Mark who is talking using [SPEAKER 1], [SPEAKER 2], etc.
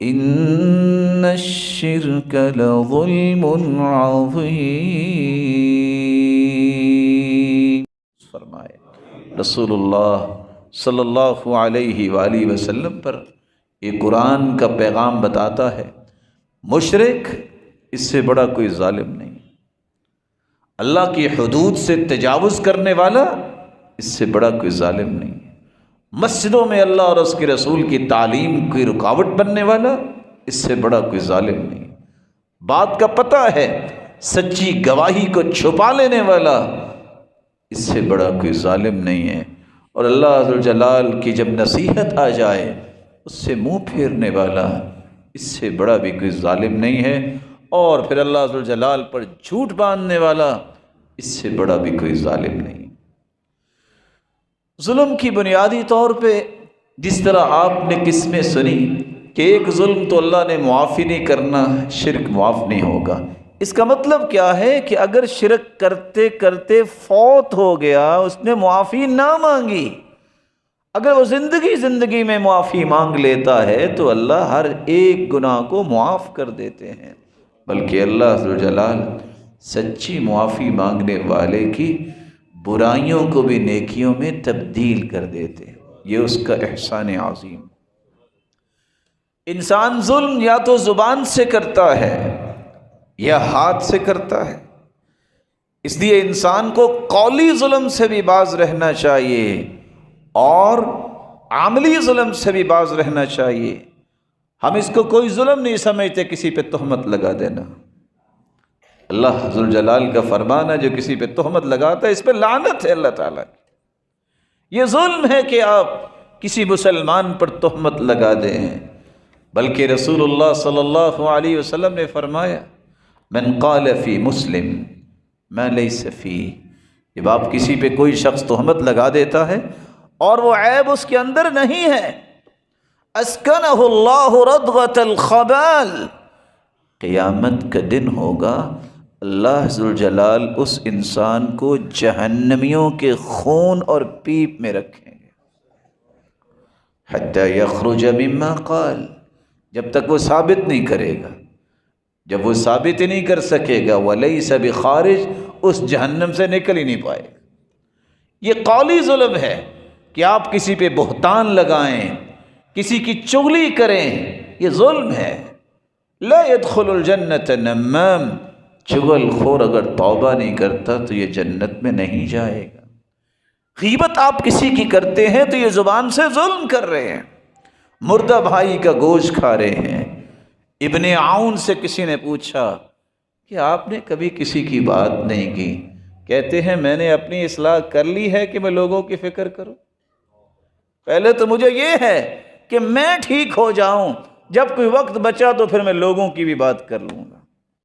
[SPEAKER 1] ان الشرک لظلم عظیم۔ فرمائے رسول اللہ صلی اللہ علیہ وآلہ وسلم پر یہ قرآن کا پیغام بتاتا ہے، مشرک اس سے بڑا کوئی ظالم نہیں، اللہ کی حدود سے تجاوز کرنے والا اس سے بڑا کوئی ظالم نہیں، مسجدوں میں اللہ اور اس کے رسول کی تعلیم کی رکاوٹ بننے والا اس سے بڑا کوئی ظالم نہیں، بات کا پتہ ہے سچی گواہی کو چھپا لینے والا اس سے بڑا کوئی ظالم نہیں ہے، اور اللہ ذوالجلال کی جب نصیحت آ جائے اس سے منہ پھیرنے والا اس سے بڑا بھی کوئی ظالم نہیں ہے، اور پھر اللہ ذوالجلال پر جھوٹ باندھنے والا اس سے بڑا بھی کوئی ظالم نہیں۔ ظلم کی بنیادی طور پہ جس طرح آپ نے قسمیں سنی کہ ایک ظلم تو اللہ نے معافی نہیں کرنا، شرک معاف نہیں ہوگا، اس کا مطلب کیا ہے کہ اگر شرک کرتے کرتے فوت ہو گیا، اس نے معافی نہ مانگی، اگر وہ زندگی میں معافی مانگ لیتا ہے تو اللہ ہر ایک گناہ کو معاف کر دیتے ہیں، بلکہ اللہ ذوالجلال سچی معافی مانگنے والے کی برائیوں کو بھی نیکیوں میں تبدیل کر دیتے ہیں، یہ اس کا احسان عظیم۔ انسان ظلم یا تو زبان سے کرتا ہے یا ہاتھ سے کرتا ہے، اس لیے انسان کو قولی ظلم سے بھی باز رہنا چاہیے اور عملی ظلم سے بھی باز رہنا چاہیے۔ ہم اس کو کوئی ظلم نہیں سمجھتے کسی پہ تہمت لگا دینا، اللہ ذوالجلال کا فرمان ہے جو کسی پہ تہمت لگاتا ہے اس پہ لعنت ہے اللہ تعالیٰ کی۔ یہ ظلم ہے کہ آپ کسی مسلمان پر تہمت لگا دیں، بلکہ رسول اللہ صلی اللہ علیہ وسلم نے فرمایا من قال فی مسلم ما لیس فیہ، جب آپ کسی پہ کوئی شخص تہمت لگا دیتا ہے اور وہ عیب اس کے اندر نہیں ہے، اسکنہ اللہ ردغۃ الخبال، قیامت کا دن ہوگا اللہ ذوالجلال اس انسان کو جہنمیوں کے خون اور پیپ میں رکھیں گے، حتی یخرج مما قال، جب تک وہ ثابت نہیں کرے گا، جب وہ ثابت ہی نہیں کر سکے گا ولیس بخارج، اس جہنم سے نکل ہی نہیں پائے گا۔ یہ قولی ظلم ہے کہ آپ کسی پہ بہتان لگائیں، کسی کی چغلی کریں، یہ ظلم ہے۔ لا يدخل الجنت نمام، چغل خور اگر توبہ نہیں کرتا تو یہ جنت میں نہیں جائے گا۔ غیبت آپ کسی کی کرتے ہیں تو یہ زبان سے ظلم کر رہے ہیں، مردہ بھائی کا گوشت کھا رہے ہیں۔ ابن عون سے کسی نے پوچھا کہ آپ نے کبھی کسی کی بات نہیں کی، کہتے ہیں میں نے اپنی اصلاح کر لی ہے کہ میں لوگوں کی فکر کروں؟ پہلے تو مجھے یہ ہے کہ میں ٹھیک ہو جاؤں، جب کوئی وقت بچا تو پھر میں لوگوں کی بھی بات کر لوں گا۔